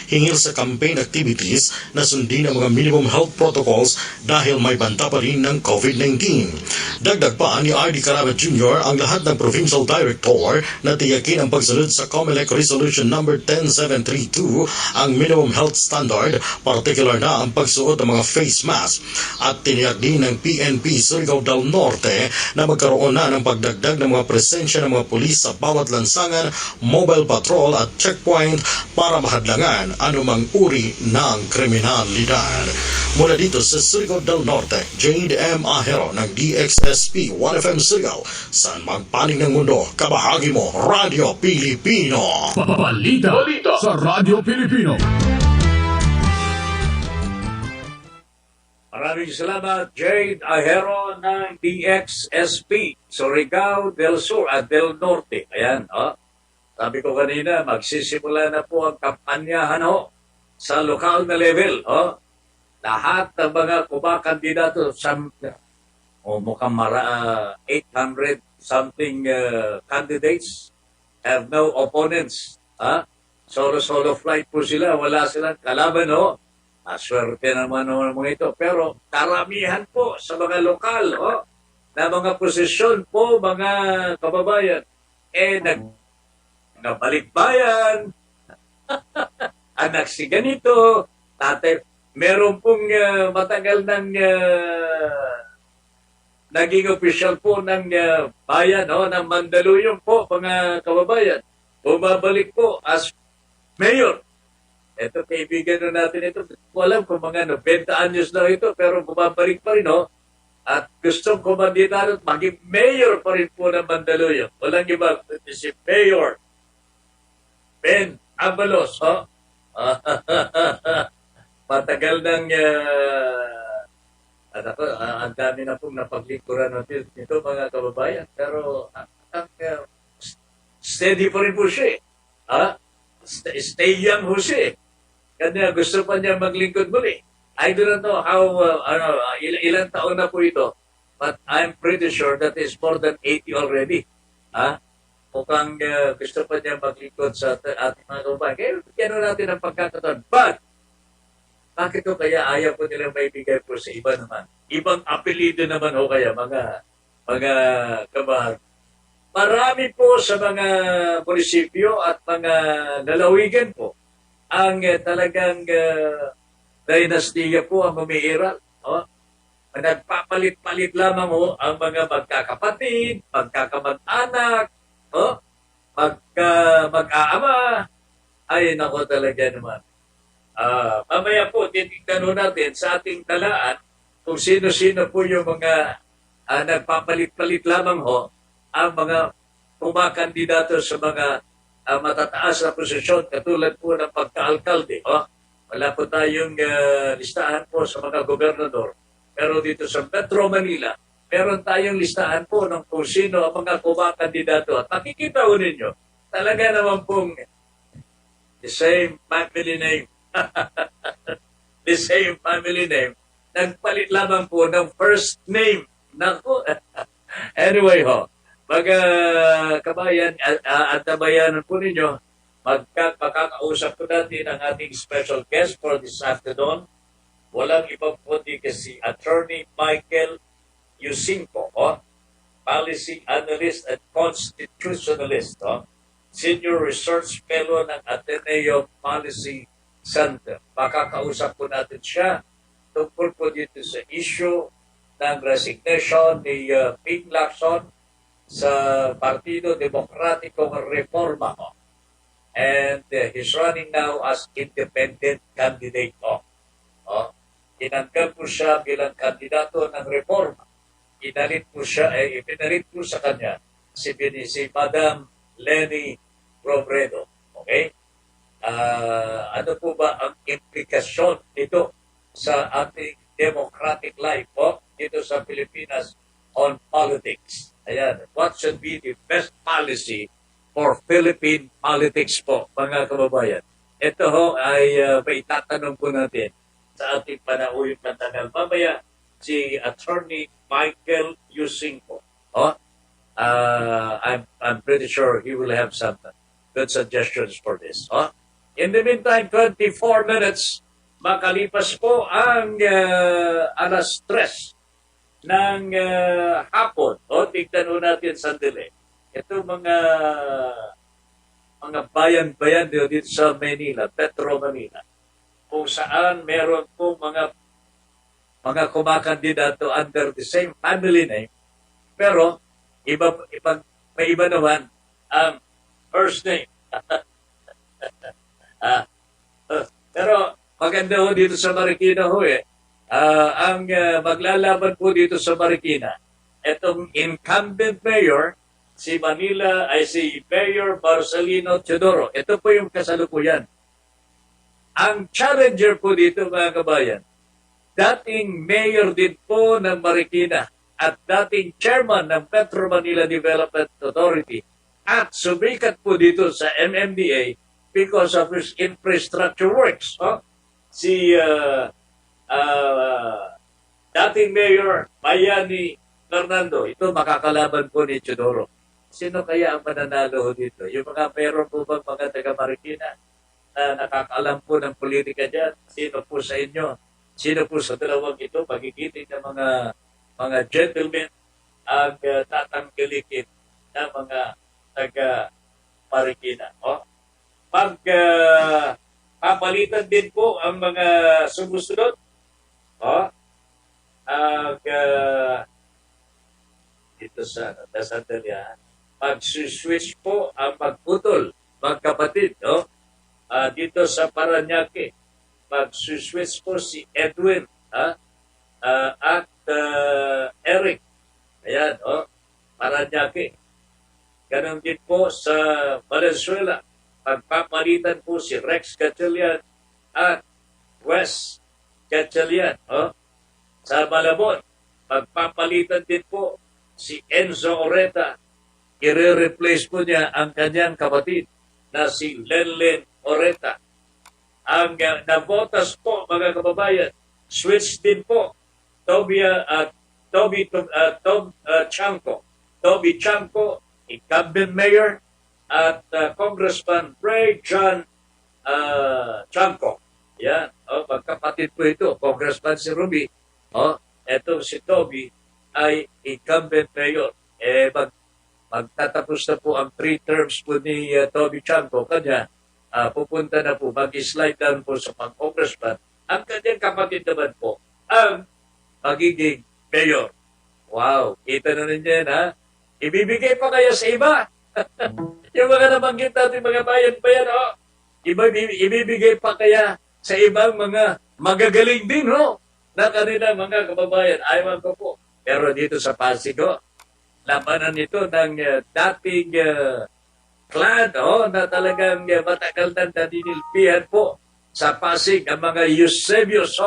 hingil sa campaign activities na sundin ang mga minimum health protocols dahil may banta pa rin ng COVID-19. Dagdag pa ni R.D. Carabat Jr. ang lahat ng provincial director na tiyakin ang pagsunod sa COMELEC Resolution No. 10732 ang minimum health standard, particular na ang pagsuot ng mga face mask. At tiniyak din ng PNP Surigao del Norte na magkaroon na ng pagdagdag ng mga presensya ng mga pulis sa bawat lansangan, mobile patrol at checkpoint para mahadlangan anumang uri ng kriminalidad. Mula dito sa Surigao del Norte, Jade M. Ahero ng DXSP 1FM Surigao, saan magpanig ng mundo, kabahagi mo, Radio Pilipino. Balita sa Radio Pilipino. Maraming salamat, Jade Ahero ng DXSP, Surigao del Sur at del Norte. Ayan, sabi ko kanina, magsisimula na po ang kampanyahan sa lokal na level. Lahat ng mga kumakandidato sa mukhang 800 something candidates have no opponents. Solo flight po sila, wala silang kalaban. Maswerte naman mga ito. Pero karamihan po sa mga lokal na mga posisyon po, mga kababayan, nabalikbayan, anak si ganito, tatay, meron pong matagal ng naging opisyal po ng bayan, ng Mandaluyong po, mga kababayan. Bumabalik po as mayor. Ito, kaibigan na natin ito. Alam kung mga 90 anyos na ito, pero bumabalik pa rin, at gustong kumandidado, maging mayor pa rin po ng Mandaluyong. Walang iba, si Mayor Ben Abalos, matagal nang ang dami na pong napaglingkuran natin ito, mga kababayan. Pero steady pa rin po siya. Stay young po siya. Kanya gusto pa niya maglingkod muli. I do not know how, ilang taon na po ito. But I'm pretty sure that is more than 80 already. Mukhang gusto pa niya maglingkod sa ating mga kababayan. Kaya gano'n natin ang pagkakataon. But, bakit ko kaya ayaw ko nilang maibigay po sa iba naman? Ibang apelido naman kaya mga kabahan. Marami po sa mga munisipyo at mga lalawigan po ang talagang dinastiya po ang umiiral. Nagpapalit-palit lamang ang mga magkakapatid, magkakamag-anak, mag-aama. Ay, nako talaga naman. Mamaya po, titignan natin sa ating talaan kung sino-sino po yung mga nagpapalit-palit lamang ang mga kumakandidato sa mga matataas na posisyon katulad po ng pagka-alkalde. Wala po tayong listahan po sa mga gobernador. Pero dito sa Metro Manila, meron tayong listahan po ng kung sino ang mga kumakandidato. At makikita po ninyo, talaga naman pong the same family name. The same family name. Nagpalit lamang po ng first name. Naku. Anyway mga kabayan at tabayanan po ninyo, makakausap po natin ang ating special guest for this afternoon. Walang ibang po kasi Attorney Michael Yusinko, Policy Analyst at Constitutionalist, Senior Research Fellow ng Ateneo Policy Center. Makakausap po natin siya tungkol po dito sa issue ng resignation ni Ping Lacson sa Partido Demokratikong Reforma. And he's running now as independent candidate. Tinanggap po siya bilang kandidato ng reforma. Ipinalit po sa kanya si Madam Lenny Robredo. Okay? Ano po ba ang implikasyon nito sa ating democratic life dito sa Pilipinas on politics? Ayan. What should be the best policy for Philippine politics po, mga kababayan? Ito ay may tatanong po natin sa ating panahon matagal. Mamaya, si Attorney Michael Yusinko. I'm pretty sure he will have some good suggestions for this. In the meantime, 24 minutes, makalipas po ang alas 3 ng hapon. O, tignan po natin sandali. Ito mga bayan-bayan dito sa Manila, Metro Manila, kung saan meron po mga kumakandidato under the same family name, pero may iba naman ang first name. Pero maganda ho dito sa Marikina ho eh. Ang maglalaban po dito sa Marikina, itong incumbent mayor, si Mayor Marcelino Teodoro. Ito po yung kasalukuyan. Ang challenger po dito, mga kabayan, dating mayor din po ng Marikina at dating chairman ng Metro Manila Development Authority at sumikat po dito sa MMDA because of his infrastructure works. Si dating mayor Bayani Fernando, ito makakalaban po ni Teodoro. Sino kaya ang mananalo dito? Yung mga meron po bang mga taga-Marikina na nakakaalam po ng politika dyan? Sino po sa inyo? Sino po sa dalawang ito? Magigiting ng mga gentlemen ang tatangkilikin ng mga taga-Marikina. Papalitan din po ang mga sumusunod. Dito sa sandali. Mag-switch po ang magputol, magkapatid, dito sa Paranaque. Mag-switch po si Edwin at Eric. Ayan, Paranaque. Ganon din po sa Valenzuela. Magpapalitan po si Rex Gatchalian at Wes Gatchalian. Sa Malabon, magpapalitan din po si Enzo Oreta. I-replace po niya ang kanyang kapatid na si Lenlen Oreta. Ang nabotas po, mga kababayan, switch din po Toby Chanco, incumbent mayor, at Congressman Ray John Chanco. Yan, magkapatid po ito. Congressman si Ruby. Etong si Toby ay incumbent mayor. Magtatapos na po ang 3 terms po ni Toby Chanco. Kanya, pupunta na po, mag-slide down po sa pang-congressman. Ang kanyang kapatid naman po, ang magiging mayor. Wow, kita na ninyo yan, ha? Ibibigay pa kaya sa iba? Yung mga nabanggit natin, mga bayan-bayan, ibibigay pa kaya sa ibang mga magagaling din, na kanila mga kababayan. Ayaw ko po. Pero dito sa Pasig, labanan nito ng dating clan na talagang matagal na naninilpihan po sa Pasig ang mga Eusebius,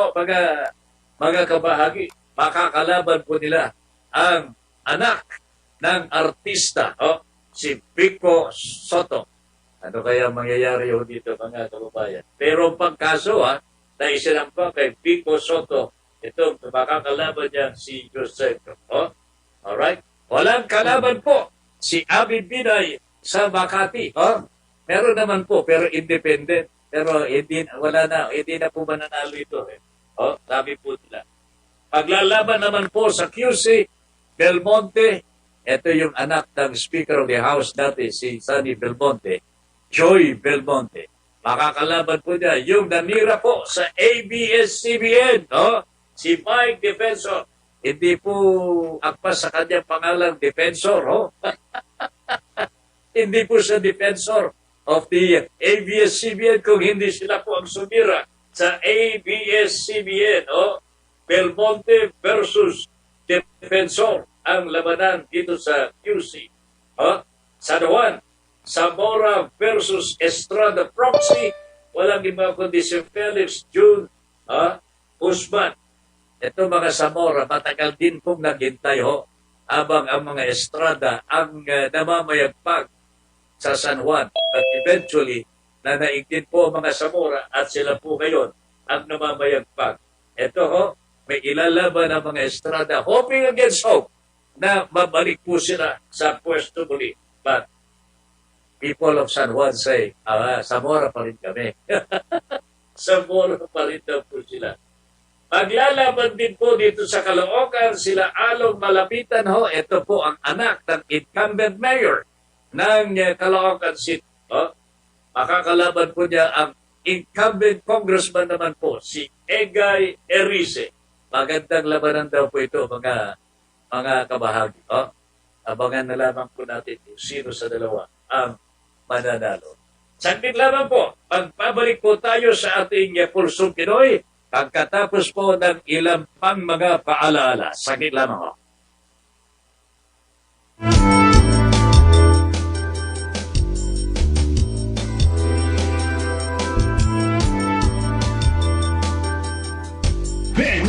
mga kabahagi. Makakalaban po nila ang anak ng artista, si Pico Soto. Ano kaya mangyayari dito, mga kababayan? Pero pang kaso, na isinampa kay Pico Soto, ito makakalaban niya si Joseph. Alright? Walang kalaban po si Abid Binay sa Makati. Meron naman po, pero independent. Pero hindi na po mananalo ito. Sabi po nila. Paglalaban naman po sa QC Belmonte, ito yung anak ng Speaker of the House dati, si Sunny Belmonte, Joy Belmonte. Makakalaban po niya yung nanira po sa ABS-CBN, si Mike Defensor. Hindi po akpas sa kanyang pangalan, Defensor, Hindi po siya Defensor of the ABS-CBN kung hindi sila po ang sumira sa ABS-CBN, Belmonte versus Defensor ang labanan dito sa QC. San Juan, Zamora versus Estrada Proxy, walang iba kundi si Felix June Usman. Ito mga Zamora, matagal din pong naghintay habang ang mga Estrada ang namamayagpag sa San Juan. At eventually, nanaigtin po ang mga Zamora at sila po ngayon ang namamayagpag. Ito may ilalaban ang mga Estrada, hoping against hope na mabalik po sila sa pwesto muli. But people of San Juan say, Zamora pa rin kami. Zamora pa rin daw po sila. Maglalaban din po dito sa Caloocan, sila Along Malapitan ho. Ito po ang anak ng incumbent mayor ng Caloocan City. Makakalaban po niya ang incumbent congressman naman po, si Egay Erice. Magandang labanan daw po ito, mga kabahagi. Abangan na lamang po natin kung sino sa dalawa ang mananalo. Saglit lamang po, pagpabalik po tayo sa ating Pulsong Pinoy, pagkatapos po ng ilang pang mga paalaala. Saglit lamang po.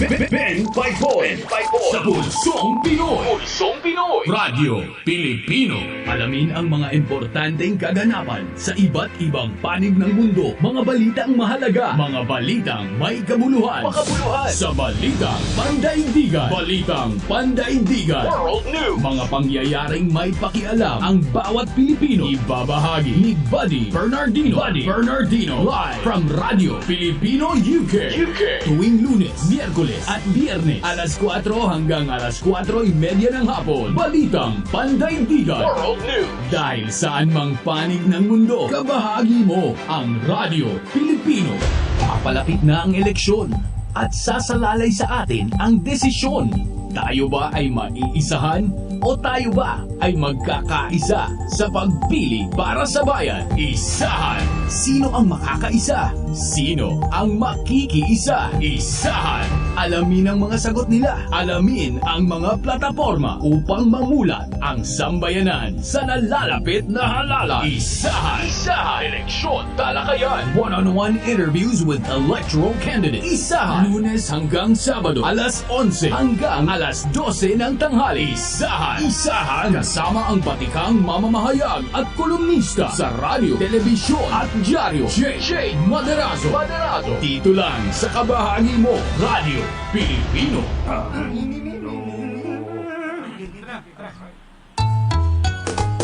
Ben Paypon sa Pulsong Pinoy. Radio Pilipino. Alamin ang mga importanteng kaganapan sa iba't ibang panig ng mundo. Mga balitang mahalaga. Mga balitang may kabuluhan. Sa Balitang Pandaigdigan. World News. Mga pangyayaring may pakialam ang bawat Pilipino. Ibabahagi ni Buddy Bernardino. Live from Radio Filipino UK. Tuwing Lunes, Miyerkules at Biyernes, alas 4 hanggang alas 4:30 ng hapon. Balitang Pandaigdigan. World News. Dahil saan mang panig ng mundo, kabahagi mo ang Radio Pilipino. Papalapit na ang eleksyon at sasalalay sa atin ang desisyon. Tayo ba ay maiisahan o tayo ba ay magkakaisa sa pagpili para sa bayan? Isahan! Sino ang makakaisa? Sino ang makikiisa? Isahan! Alamin ang mga sagot nila. Alamin ang mga plataforma upang mamulat ang sambayanan sa nalalapit na halalan. Isahan! Eleksyon talakayan. One-on-one interviews with electoral candidates. Isahan! Lunes hanggang Sabado, alas 11 hanggang alas 12 ng tanghali. Isahan! Kasama ang batikang mamamahayag at kolumnista sa radyo, telebisyon at dyaryo. Jade Maderazo. Dito lang sa kabahagi mo, Radio Pilipino.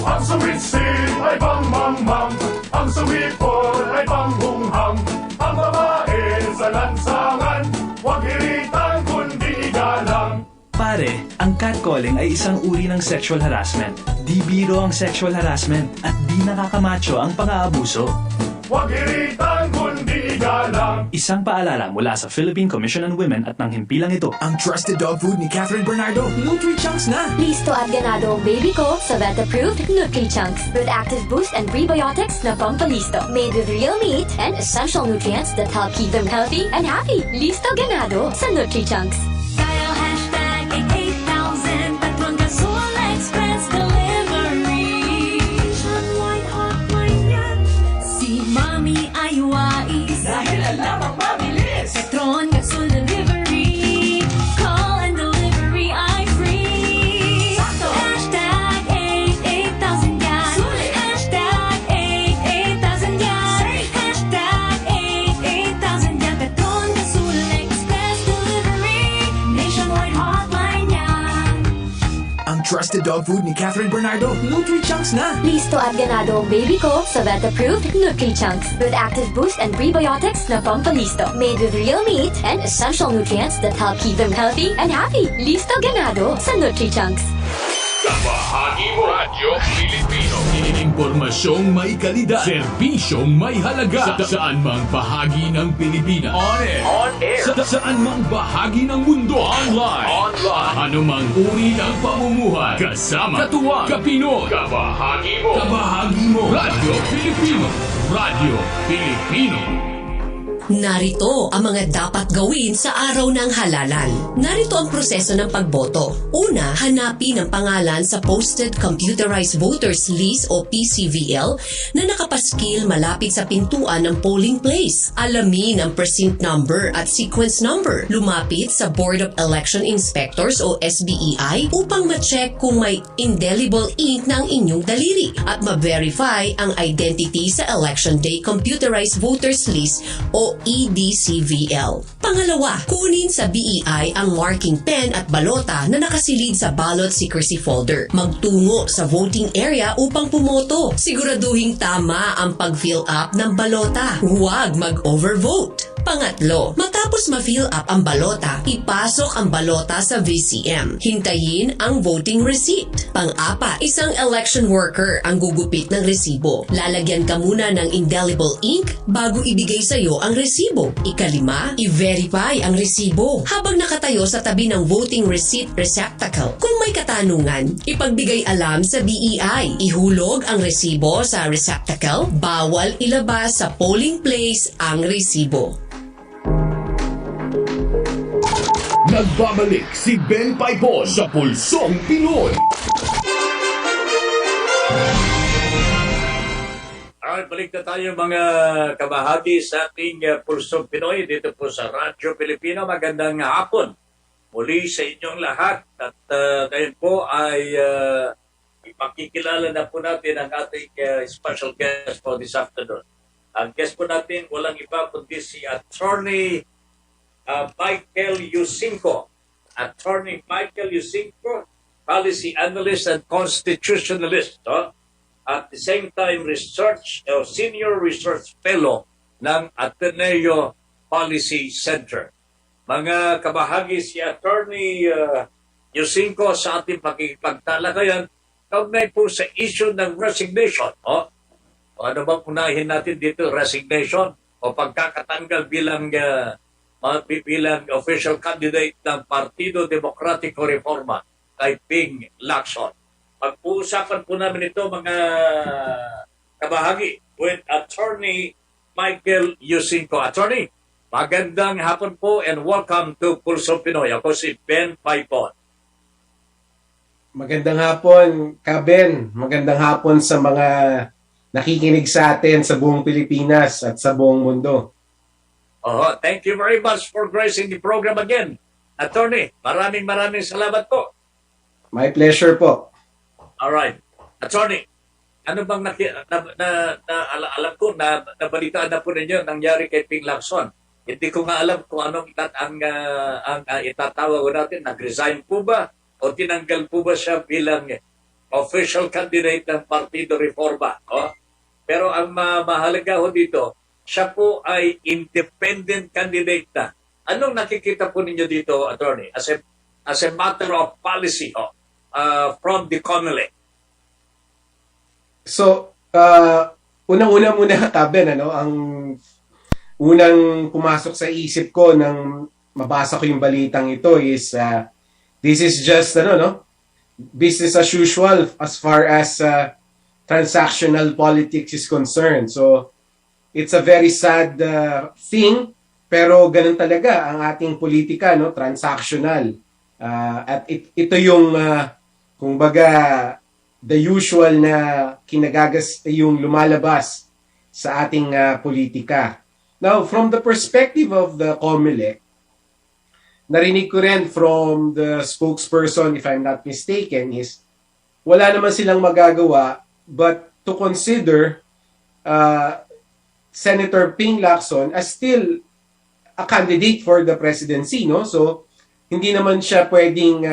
Ang sumitsit ay bang-mang-mang, ang sumipol ay bang-hunghang, ang babae sa lansangan, huwag iritan kundi igalang. Pare, ang catcalling ay isang uri ng sexual harassment. Di biro ang sexual harassment at di nakakamacho ang pang-aabuso. Huwag iritan kundi igalang. Isang paalala mula sa Philippine Commission on Women at ng himpilang ito. Ang trusted dog food ni Catherine Bernardo, Nutri-Chunks na! Listo at ganado ang baby ko sa vet-approved Nutri-Chunks with active boost and prebiotics na pampalisto. Made with real meat and essential nutrients that help keep them healthy and happy. Listo ganado sa Nutri-Chunks. Dial hashtag 88,000 Patron Gasol Express Delivery. Nationwide hotline yan. Si Mami ay wais. Dahil alam ang mabilis. Patron Gasol Delivery. Call and delivery ay free. Sakto. Hashtag 88,000 yan. Sulit. Hashtag 88,000 yan. Hashtag 88,000 yan. Patron Gasol Express Delivery. Nationwide hotline yan. Ang trusted dog food ni Catherine Bernardo, Nutri-Chunks na! Listo at ganado ang baby ko sa vet-approved Nutri-Chunks with active boost and prebiotics na pampalisto. Made with real meat and essential nutrients that help keep them healthy and happy. Listo ganado sa Nutri-Chunks. Kabahagi mo, Radyo Pilipino. Impormasyong may kalidad, serbisyong may halaga, saan mang bahagi ng Pilipinas. On air. Saan mang bahagi ng mundo. Online. Ano mang uri ng pamumuhay. Kasama, katuwang, kapinoy. Kabahagi mo. Radyo Pilipino. Radyo Pilipino. Narito ang mga dapat gawin sa araw ng halalan. Narito ang proseso ng pagboto. Una, hanapin ang pangalan sa Posted Computerized Voters List o PCVL na nakapaskil malapit sa pintuan ng polling place. Alamin ang precinct number at sequence number. Lumapit sa Board of Election Inspectors o SBEI upang ma-check kung may indelible ink ng inyong daliri at ma-verify ang identity sa Election Day Computerized Voters List o EDCVL. Pangalawa, kunin sa BEI ang marking pen at balota na nakasilid sa ballot secrecy folder. Magtungo sa voting area upang pumoto. Siguraduhing tama ang pag-fill up ng balota. Huwag mag-overvote. Pangatlo, matapos ma-fill up ang balota, ipasok ang balota sa VCM. Hintayin ang voting receipt. Pang-apat, isang election worker ang gugupit ng resibo. Lalagyan ka muna ng indelible ink bago ibigay sa iyo ang resibo. Ikalima, i-verify ang resibo habang nakatayo sa tabi ng voting receipt receptacle. Kung may katanungan, ipagbigay alam sa BEI. Ihulog ang resibo sa receptacle. Bawal ilabas sa polling place ang resibo. Nagbabalik si Ben Paipon sa Pulsong Pinoy. Alright, balik na tayo mga kabahagi sa ating Pulsong Pinoy dito po sa Radyo Pilipino. Magandang hapon muli sa inyong lahat. At ngayon po ay ipakikilala na po natin ang ating special guest for this afternoon. Ang guest po natin walang iba kundi si Attorney Michael Yusinko. Attorney Michael Yusinko, Policy Analyst and Constitutionalist. At the same time, Senior Research Fellow ng Ateneo Policy Center. Mga kabahagi, si Attorney Yusinko sa ating pakikipagtalakayan, kaugnay po sa issue ng resignation. Ano bang unahin natin dito? Resignation o pagkakatanggal bilang official candidate ng Partido Demokratiko Reforma kay Ping Lacson. Pag-uusapan po namin ito mga kabahagi with Attorney Michael Yusinko. Attorney, magandang hapon po and welcome to Pulso Pinoy. Ako si Ben Paipon. Magandang hapon, Ben. Magandang hapon sa mga nakikinig sa atin sa buong Pilipinas at sa buong mundo. Thank you very much for gracing the program again. Attorney, maraming salamat po. My pleasure po. Alright. Attorney, ano bang alam ko na nabalitaan na po ninyo nangyari kay Ping Lacson? Hindi ko nga alam kung anong ang itatawag natin. Nag-resign po ba? O tinanggal po ba siya bilang official candidate ng Partido Reforma? Pero ang mahalaga ho dito, siya po ay independent candidate na. Anong nakikita po ninyo dito, Attorney, as a matter of policy from the COMELEC? So, unang-una muna, Ben, ang unang pumasok sa isip ko nang mabasa ko yung balitang ito is this is just business as usual as far as transactional politics is concerned. So, it's a very sad thing, pero ganun talaga ang ating politika, transactional. At ito yung, kumbaga, the usual na yung lumalabas sa ating politika. Now, from the perspective of the COMELEC, narinig ko rin from the spokesperson, if I'm not mistaken, is wala naman silang magagawa but to consider Senator Ping Lacson as still a candidate for the presidency, no? So, hindi naman siya pwedeng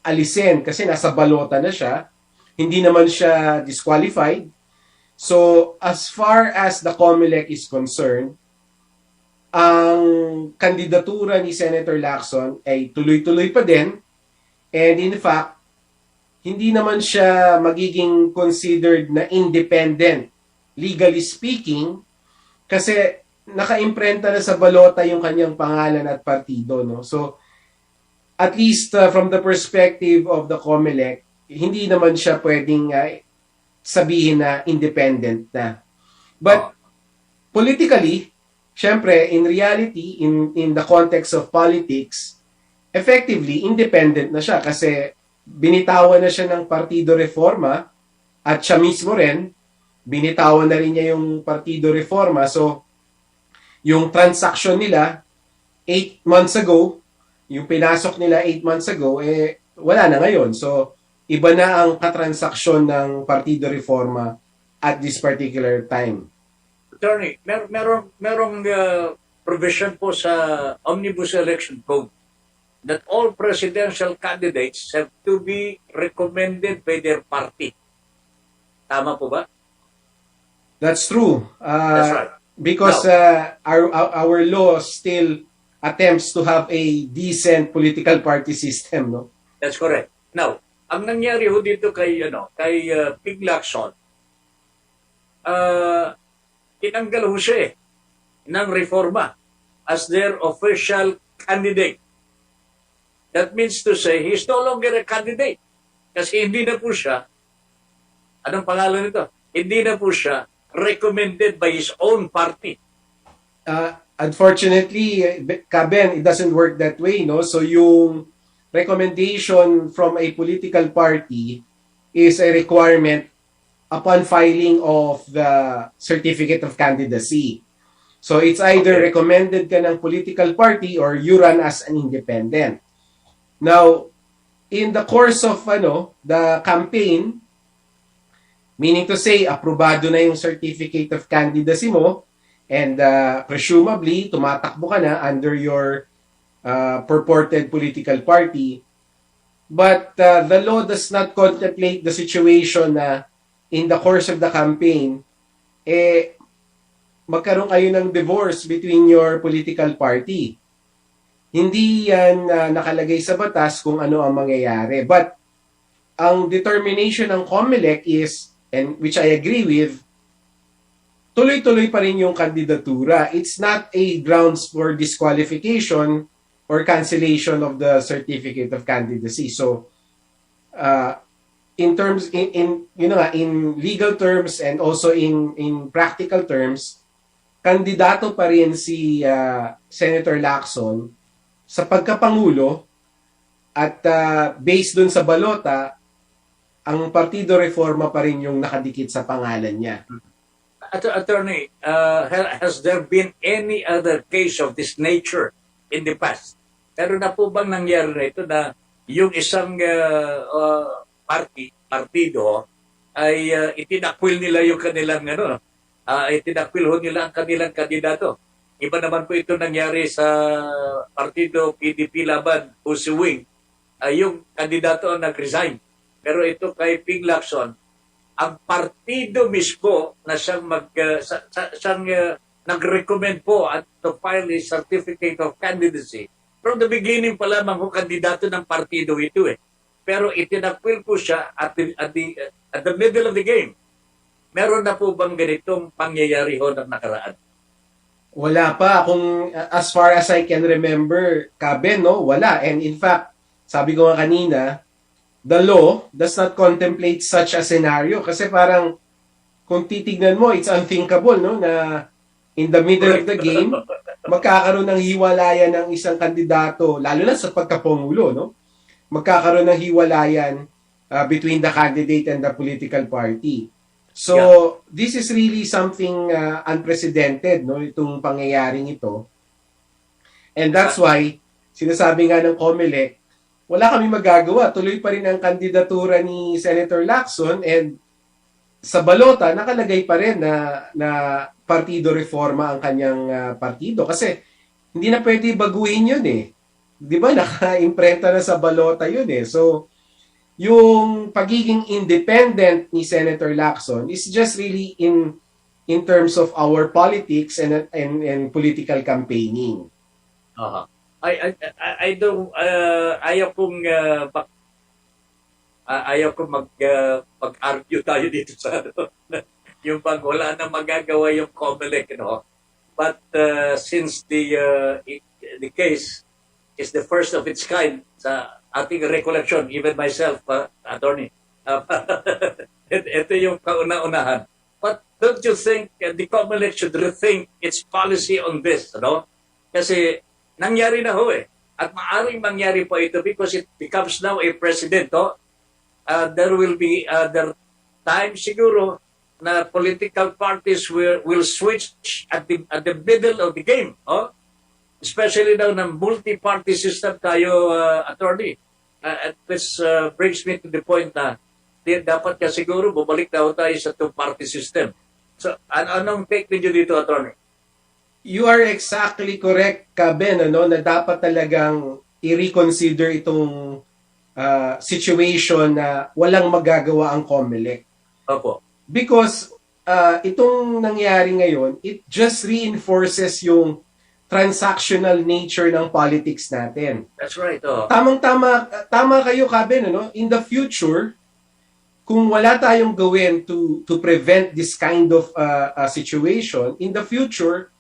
alisin kasi nasa balota na siya. Hindi naman siya disqualified. So, as far as the COMELEC is concerned, ang kandidatura ni Senator Lacson ay tuloy-tuloy pa din. And in fact, hindi naman siya magiging considered na independent, legally speaking, kasi naka-imprenta na sa balota yung kanyang pangalan at partido, no? So, at least from the perspective of the COMELEC, hindi naman siya pwedeng sabihin na independent na. But politically, syempre, in reality, in the context of politics, effectively, independent na siya kasi binitawan na siya ng Partido Reforma at siya mismo rin, binitawan na rin niya yung Partido Reforma. So, yung transaction nila 8 months ago, yung pinasok nila 8 months ago, wala na ngayon. So, iba na ang katransaksyon ng Partido Reforma at this particular time. Attorney, merong provision po sa Omnibus Election Code that all presidential candidates have to be recommended by their party. Tama po ba? That's true. That's right. Because our law still attempts to have a decent political party system, no? That's correct. Now, ang nangyari ho dito kay Ping Lacson, tinanggal ho siya ng reforma as their official candidate. That means to say, he's no longer a candidate. Kasi hindi na po siya, anong pangalan nito? Hindi na po siya recommended by his own party. Unfortunately, Kaben, it doesn't work that way, no? So yung recommendation from a political party is a requirement upon filing of the certificate of candidacy. So it's either recommended ka ng political party or you run as an independent. Now, in the course of the campaign, meaning to say, aprobado na yung certificate of candidacy mo, and presumably, tumatakbo ka na under your purported political party. But the law does not contemplate the situation na in the course of the campaign, magkaroon kayo ng divorce between your political party. Hindi yan nakalagay sa batas kung ano ang mangyayari. But ang determination ng COMELEC is, and which I agree with, tuloy-tuloy pa rin yung kandidatura. It's not a grounds for disqualification or cancellation of the certificate of candidacy. So, in terms in legal terms and also in practical terms, kandidato pa rin si Senator Lacson sa pagkapangulo at based dun sa balota, ang Partido Reforma pa rin yung nakadikit sa pangalan niya. Attorney, has there been any other case of this nature in the past? Pero na po bang nangyari na ito na yung isang partido ay itinakwil nila yung kanilang itinakwil ho nila ang kanilang kandidato? Iba naman po ito nangyari sa partido PDP Laban o si Wing. Yung kandidato ang nag-resign. Pero ito kay Ping Lacson, ang partido mismo na siyang nag-recommend po at to file a certificate of candidacy. From the beginning pa lamang ho, kandidato ng partido ito Pero itinakwil po siya at the middle of the game. Meron na po bang ganitong pangyayari ho ng nakaraan? Wala pa. Kung as far as I can remember, Kaben, no? Wala. And in fact, sabi ko nga kanina, the law does not contemplate such a scenario. Kasi parang, kung titignan mo, it's unthinkable, no? Na in the middle of the game, magkakaroon ng hiwalayan ng isang kandidato, lalo na sa pagkapangulo, no? Magkakaroon ng hiwalayan between the candidate and the political party. So, this is really something unprecedented, no? Itong pangyayaring ito. And that's why, sinasabi nga ng COMELEC, wala kami magagawa. Tuloy pa rin ang kandidatura ni Senator Lacson and sa balota, nakalagay pa rin na Partido Reforma ang kanyang partido. Kasi, hindi na pwede baguhin yun Di ba? Naka-imprenta na sa balota yun So, yung pagiging independent ni Senator Lacson is just really in terms of our politics and political campaigning. I don't ayaw kong mag-argue tayo dito sa yung pag wala na magagawa yung COMELEC, But since the case is the first of its kind sa ating recollection, even myself, attorney, ito yung kauna-unahan. But don't you think the COMELEC should rethink its policy on this, Kasi nangyari na At maaring mangyari po ito because it becomes now a precedent, there will be other times siguro na political parties will switch at the middle of the game, Especially now ng multi-party system tayo, attorney. This brings me to the point na dapat ka siguro bumalik na tayo sa two-party system. So, anong take niyo dito, Attorney? You are exactly correct, Kaben, na dapat talagang i-reconsider itong situation na walang magagawa ang COMELEC. Opo. Because itong nangyari ngayon, it just reinforces yung transactional nature ng politics natin. That's right. Oh. Tama kayo, Kaben, In the future, kung wala tayong gawin to prevent this kind of situation, in the future,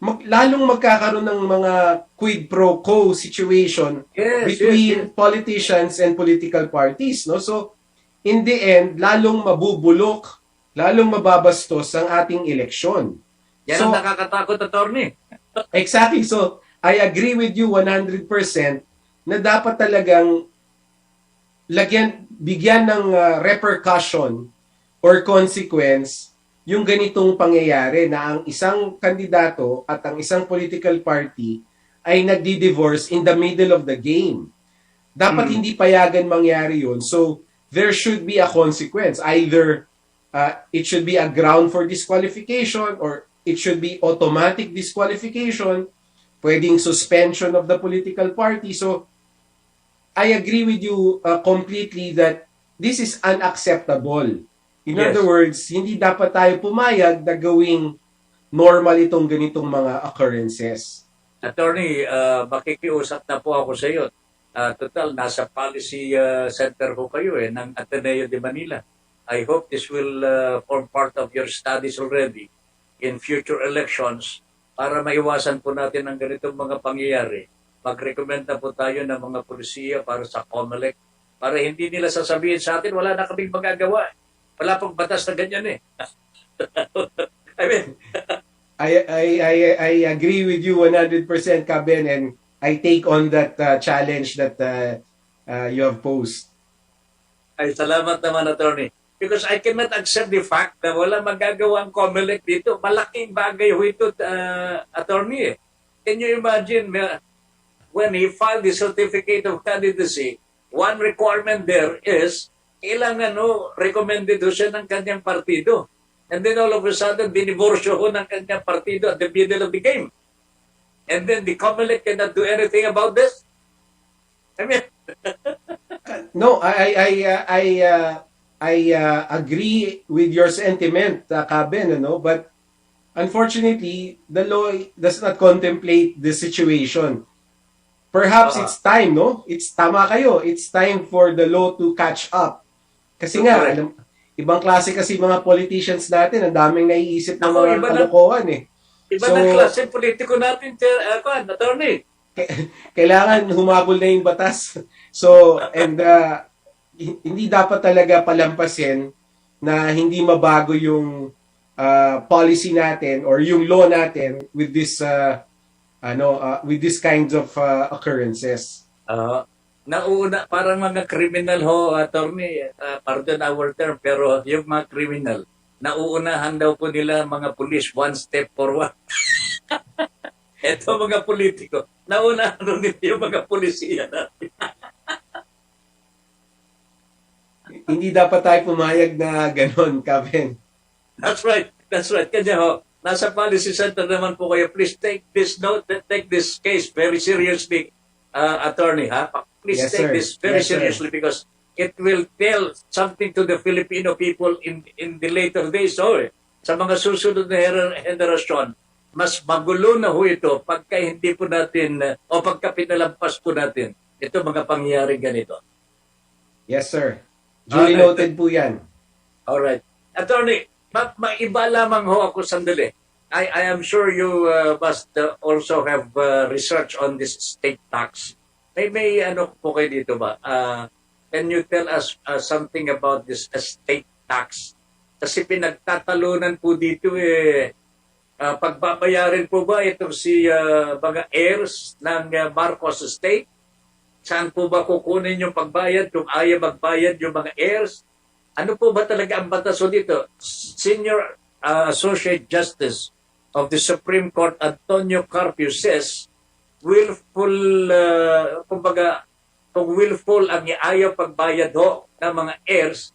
lalong magkakaroon ng mga quid pro quo situation between politicians and political parties. So, in the end, lalong mabubulok, lalong mababastos ang ating eleksyon. Yan ang nakakatakot, Attorney. Exactly. So, I agree with you 100% na dapat talagang bigyan ng repercussion or consequence yung ganitong pangyayari na ang isang kandidato at ang isang political party ay nagdi-divorce in the middle of the game. Dapat hindi payagan mangyari yun. So, there should be a consequence. Either it should be a ground for disqualification or it should be automatic disqualification, pwedeng suspension of the political party. So, I agree with you completely that this is unacceptable. In other words, hindi dapat tayo pumayag na gawing normal itong ganitong mga occurrences. Attorney, makikiusap na po ako sa iyo. Total, nasa policy center ko kayo ng Ateneo de Manila. I hope this will form part of your studies already in future elections para maiwasan po natin ang ganitong mga pangyayari. Mag-recommend na po tayo ng mga polisiya para sa COMELEC para hindi nila sasabihin sa atin, wala na kaming magagawa. Wala pong batas na ganyan I mean, I agree with you 100%, Kaben, and I take on that challenge that you have posed. Ay, salamat naman, Attorney. Because I cannot accept the fact na wala magagawa ang COMELEC dito. Malaking bagay ho ito, Attorney. Can you imagine, when he filed the certificate of candidacy, one requirement there is kailangan recommended siya ng kanyang partido. And then all of a sudden, diniborsyo ho ng kanyang partido at the middle of the game. And then the COMELEC cannot do anything about this? I mean... No, I agree with your sentiment, Kaben, but unfortunately, the law does not contemplate the situation. Perhaps it's time, It's tama kayo. It's time for the law to catch up. Kasi nga, ibang klase kasi mga politicians natin, ang daming naiisip ng mga kalokohan Iba na klase politiko natin, Attorney. Kailangan humabol na yung batas. So, and hindi dapat talaga palampasin na hindi mabago yung policy natin or yung law natin with this with these kinds of occurrences. Nauna, parang mga criminal ho, Attorney, pardon our term, pero yung mga criminal, nauunahan daw po nila mga pulis one step forward. Ito mga politiko, nauunahan nila yung mga pulisiya natin. Hindi dapat tayo pumayag na ganon, Kaben. That's right. Kanya ho, nasa policy center naman po kayo. Please take this note, take this case very seriously, Attorney. Please take this very seriously because it will tell something to the Filipino people in the later days. Sa mga susunod na henerasyon, mas magulo na ho ito pagka hindi po natin o pagka pinalampas po natin ito mga pangyayari ganito. Yes, sir. Duly noted po yan. Alright. Attorney, maiba lamang ho ako sandali. I am sure you must also have research on this state tax. May ano po kayo dito ba? Can you tell us something about this estate tax? Kasi pinagtatalunan po dito pagbabayarin po ba itong si mga heirs ng Marcos estate? Saan po ba kukunin yung pagbayad kung ayaw magbayad yung mga heirs? Ano po ba talaga ang bataso dito? Senior Associate Justice of the Supreme Court Antonio Carpio says willful, kumbaga, kung willful ang ayaw pagbayad ho ng mga heirs,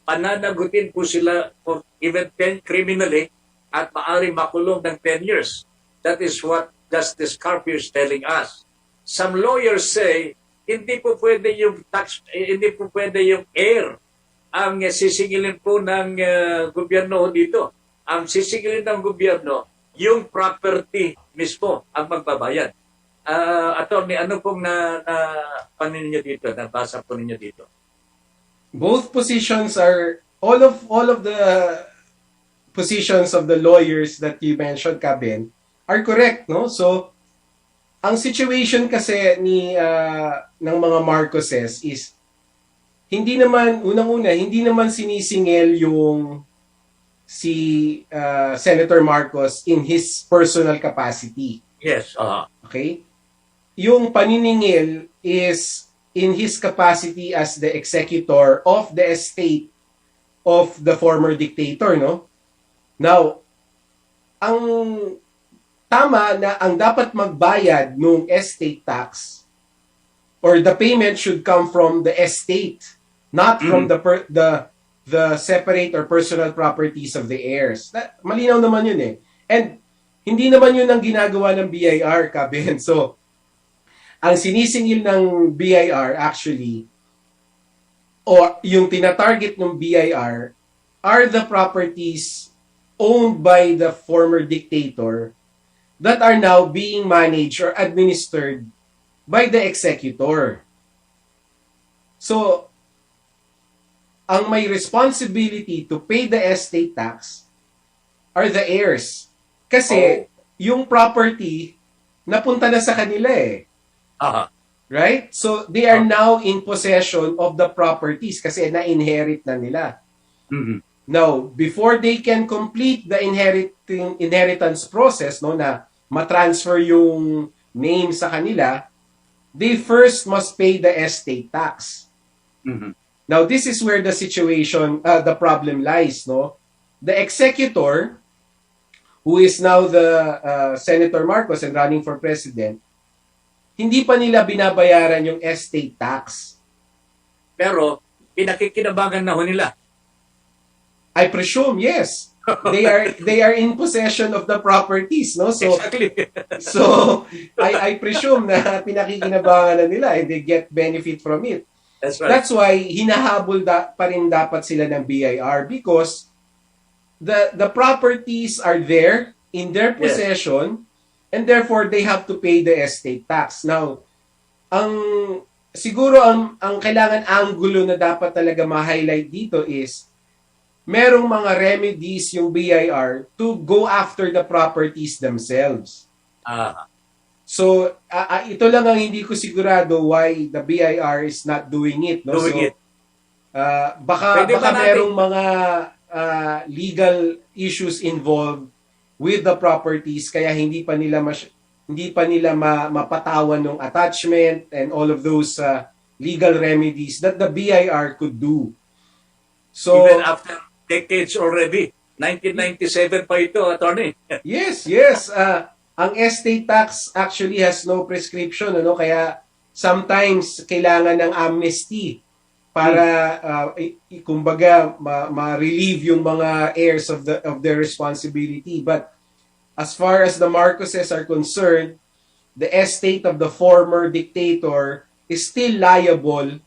pananagutin po sila for even criminally at maaaring makulong ng 10 years. That is what Justice Carpio is telling us. Some lawyers say, hindi po pwede yung hindi po pwede yung heir ang sisingilin po ng gobyerno dito. Ang sisingilin ng gobyerno, yung property mismo ang magbabayad. Attorney, ano pong panin niyo dito, nabasa po ninyo dito? Both positions are all of the positions of the lawyers that you mentioned, Kaben, are correct, no? So ang situation kasi ng mga Marcoses is hindi naman hindi naman sinisingil yung si Senator Marcos in his personal capacity. Yes, okay? Yung paniningil is in his capacity as the executor of the estate of the former dictator, no? Now, ang tama na ang dapat magbayad ng estate tax or the payment should come from the estate, not from the separate or personal properties of the heirs. Malinaw naman yun eh. And hindi naman yun ang ginagawa ng BIR, Kaben. So, ang sinisingil ng BIR actually, o yung tinatarget ng BIR, are the properties owned by the former dictator that are now being managed or administered by the executor. So, ang may responsibility to pay the estate tax are the heirs. Kasi, yung property, napunta na sa kanila eh. Right? So, they are now in possession of the properties kasi na-inherit na nila. Now, before they can complete the inheritance process, no, na matransfer yung name sa kanila, they first must pay the estate tax. Now, this is where the situation, the problem lies, no? The executor, who is now the Senator Marcos and running for president, hindi pa nila binabayaran yung estate tax. Pero, pinakikinabangan na ho nila. I presume, yes. They are in possession of the properties, no? So, exactly. So, I presume na pinakikinabangan na nila and they get benefit from it. That's right. That's why hinahabol pa rin dapat sila ng BIR because the properties are there in their possession and therefore they have to pay the estate tax. Now, siguro ang kailangan angulo na dapat talaga ma-highlight dito is merong mga remedies yung BIR to go after the properties themselves. So, ito lang ang hindi ko sigurado why the BIR is not doing it. No? Baka merong mga legal issues involved with the properties kaya hindi pa nila mapatawan ng attachment and all of those legal remedies that the BIR could do. So, even after decades already. 1997 pa ito, attorney. Yes. Ang estate tax actually has no prescription, ano? Kaya sometimes kailangan ng amnesty para kumbaga ma-relieve yung mga heirs of their responsibility. But as far as the Marcoses are concerned, the estate of the former dictator is still liable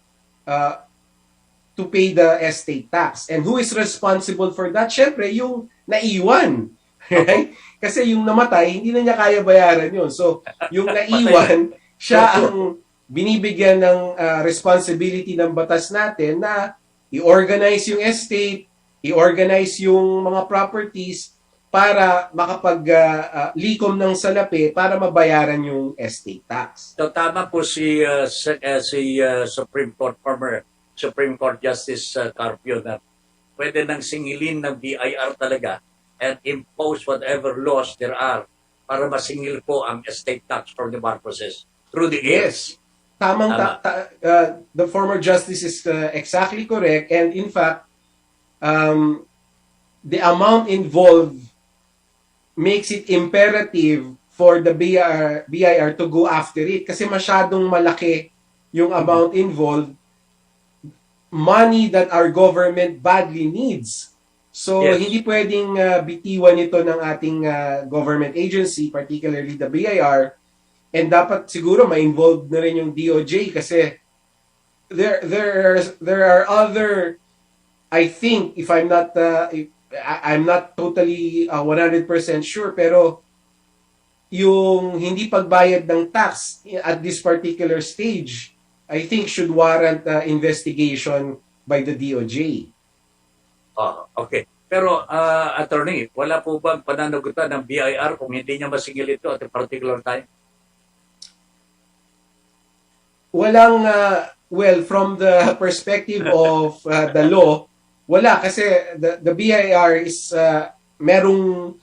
to pay the estate tax. And who is responsible for that? Siyempre, yung naiwan. Right? Kasi yung namatay, hindi na niya kaya bayaran yun. So, yung naiwan, siya ang binibigyan ng responsibility ng batas natin na i-organize yung estate, i-organize yung mga properties para makapag-likom ng salapi para mabayaran yung estate tax. So, tama po si former Supreme Court Justice Carpio na pwede nang singilin ng BIR talaga and impose whatever laws there are para masingil po ang estate tax from the Marcoses through the heirs. The former justice is exactly correct, and in fact, the amount involved makes it imperative for the BIR to go after it kasi masyadong malaki yung amount involved. money that our government badly needs. So, Yes. hindi pwedeng bitiwan ito ng ating government agency, particularly the BIR, and dapat siguro ma-involve na rin yung DOJ kasi there are other, I think, if I'm not I'm not totally 100% sure, pero yung hindi pagbayad ng tax at this particular stage, I think should warrant investigation by the DOJ. Okay. Pero, attorney, wala po bang pananagutan ng BIR kung hindi niya masingil ito at a particular time? Walang, well, from the perspective of the law, wala kasi the BIR is merong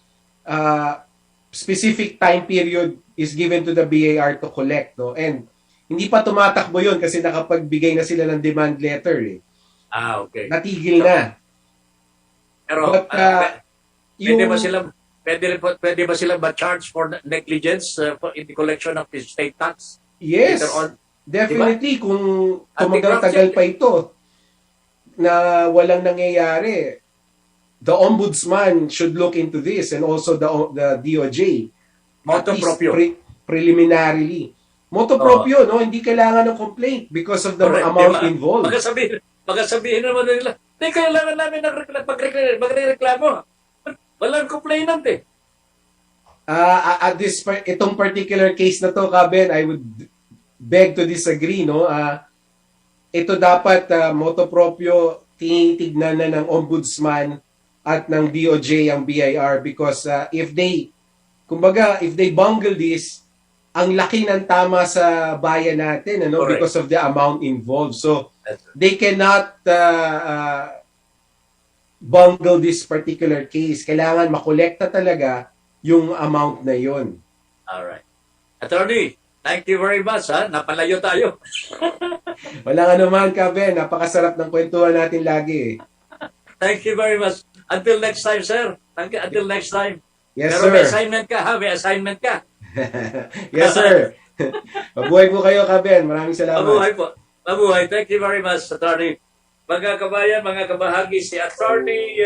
specific time period is given to the BIR to collect, no? And hindi pa tumatakbo yun kasi nakapagbigay na sila ng demand letter eh. Okay. Natigil na. Pero, But, pwede ba sila ma-charge for negligence in the collection of the state tax? Yes, Later on? definitely. Kung Anti-corruption. tumagal-tagal pa ito na walang nangyayari, the ombudsman should look into this and also the DOJ. Motu At least proprio. Preliminarily. Motu proprio, no? Hindi kailangan ng complaint because of the Correct, amount diba? involved. Magsasabihin naman nila, hindi kailangan namin magre-reklamo. Walang complainant eh. At itong particular case na to, Kaben, I would beg to disagree, no? Ito dapat motu proprio tinitignan na ng ombudsman at ng DOJ ang BIR because if they bungle this, ang laki ng tama sa bayan natin, ano? Correct. Because of the amount involved. So, they cannot bungle this particular case. Kailangan makolekta talaga yung amount na yun. Alright. Attorney, thank you very much. Napalayo tayo. Walang anuman, Kaben. Napakasarap ng kwentuhan natin lagi. Thank you very much. Until next time, sir. Thank you. Until next time. Yes, Pero sir. may assignment ka, ha? May assignment ka. Yes, sir. Mabuhay po kayo, Kaben. Maraming salamat. Mabuhay po. Mabuhay. Thank you very much, Attorney. Mga kabayan, mga kabahagi, si Attorney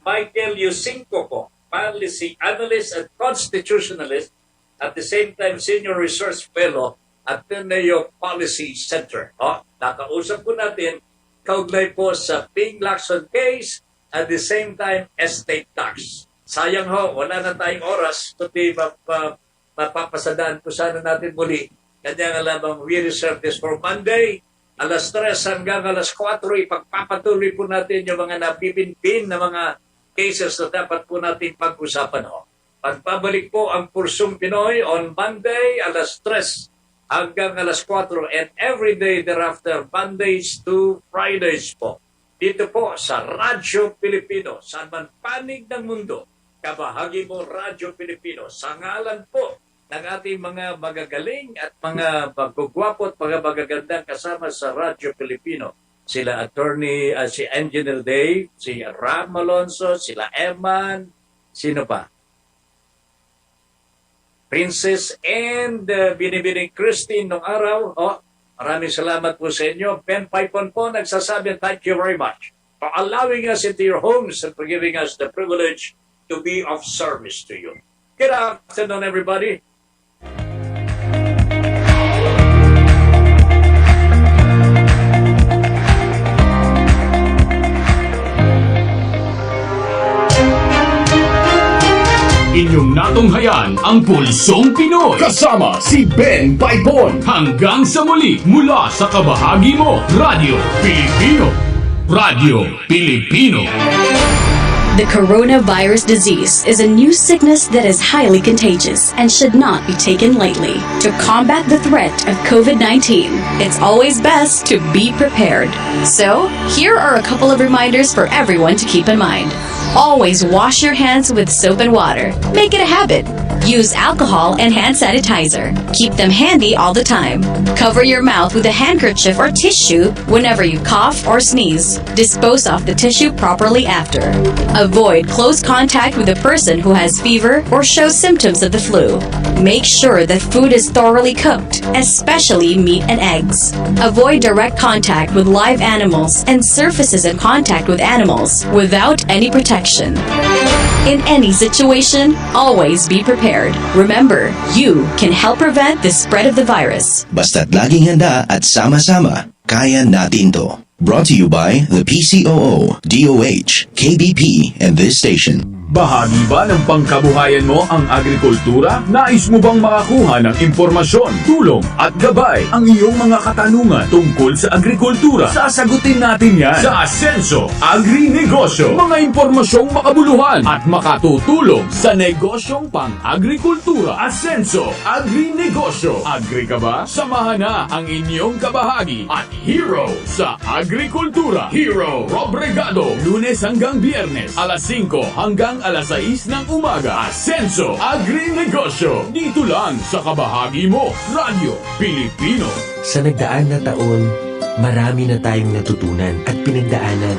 Michael Yusinko po, Policy Analyst at Constitutionalist, at the same time Senior Research Fellow at Pinoy Policy Center. Nakausap po natin, kaugnay po sa Ping Lacson case, at the same time estate tax. Sayang ho, wala na tayong oras, kundi mapapasadaan po sana natin muli. Kanya nga lamang we reserve this for Monday, alas 3 hanggang alas 4, ipagpapatuloy po natin yung mga napipinpin na mga cases na dapat po natin pag-usapan ho. Pagpabalik po ang Pulsong Pinoy on Monday, alas 3 hanggang alas 4, and every day thereafter, Mondays to Fridays po. Dito po sa Radyo Pilipino, sa man panig ng mundo, kabahagi mo Radyo Pilipino, sa ngalan po ng ating mga magagaling at mga magugwapo at mga magagandang kasama sa Radyo Pilipino. Sila Attorney, si Engineer Dave, si Ram Alonso, sila Eman, sino pa? Princess and Binibining Christine nung araw. Maraming salamat po sa inyo. Ben Paipon po nagsasabi, thank you very much for allowing us into your homes and for giving us the privilege to be of service to you. Good afternoon, everybody. Inyong natunghayan ang Pulsong Pinoy kasama si Ben Paipon. Hanggang sa muli mula sa kabahagi mo, Radyo Pilipino. Radyo Pilipino. The coronavirus disease is a new sickness that is highly contagious and should not be taken lightly. To combat the threat of COVID-19, it's always best to be prepared. So, here are a couple of reminders for everyone to keep in mind. Always wash your hands with soap and water. Make it a habit. Use alcohol and hand sanitizer. Keep them handy all the time. Cover your mouth with a handkerchief or tissue whenever you cough or sneeze. Dispose of the tissue properly after. Avoid close contact with a person who has fever or shows symptoms of the flu. Make sure that food is thoroughly cooked, especially meat and eggs. Avoid direct contact with live animals and surfaces in contact with animals without any protection. In any situation, always be prepared. Remember, you can help prevent the spread of the virus. Basta't laging handa at sama-sama, kaya natin to. Brought to you by the PCOO, DOH, KBP, and this station. Bahagi ba ng pangkabuhayan mo ang agrikultura? Nais mo bang makakuha ng impormasyon, tulong at gabay ang iyong mga katanungan tungkol sa agrikultura? Sasagutin natin yan sa Asenso Agri-Negosyo. Mga impormasyong makabuluhan at makatutulong sa negosyong pang-agrikultura. Asenso Agri-Negosyo. Agri ka ba? Samahan na ang inyong kabahagi at hero sa agrikultura. Hero Robregado. Lunes hanggang Biyernes, alas 5 hanggang alas 6 ng umaga. Asenso Agri-Negosyo. Dito lang sa kabahagi mo, Radyo Pilipino. Sa nagdaan na taon, marami na tayong natutunan at pinagdaanan.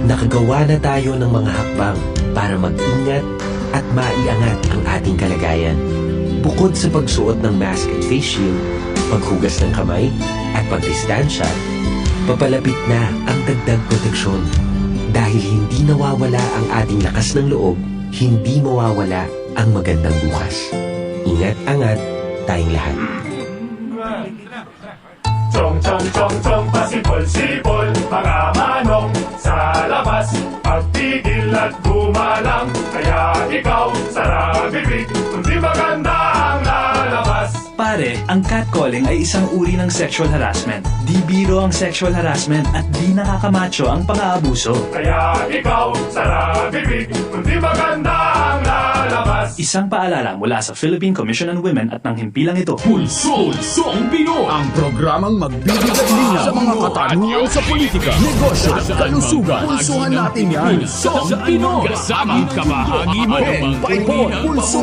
Nakagawa na tayo ng mga hakbang para mag-ingat at maiangat ang ating kalagayan. Bukod sa pagsuot ng mask at face shield, paghugas ng kamay at pagdistansya, papalapit na ang dagdag proteksyon. Dahil hindi nawawala ang ating lakas ng loob, hindi mawawala ang magandang bukas. Ingat-angat tayong lahat. Chong, chong, chong, chong, pasipol-sipol, mga manong sa labas. Pagtigil at gumalang, kaya ikaw sarang bibig, kundi maganda ang lalabas. Pare, ang catcalling ay isang uri ng sexual harassment. Di biro ang sexual harassment at di nakakamacho ang pang-aabuso. Kaya ikaw sarang bibig, kundi maganda ang lalabas. Isang paalala mula sa Philippine Commission on Women at ng himpilang ito. Pulsong Pinoy, ang programang magbibigay linaw sa mga katanungan sa politika, negosyo at kalusugan. Pulsuhan natin yan. Pulsong Pinoy, kasama kabahagi mo. Pulsong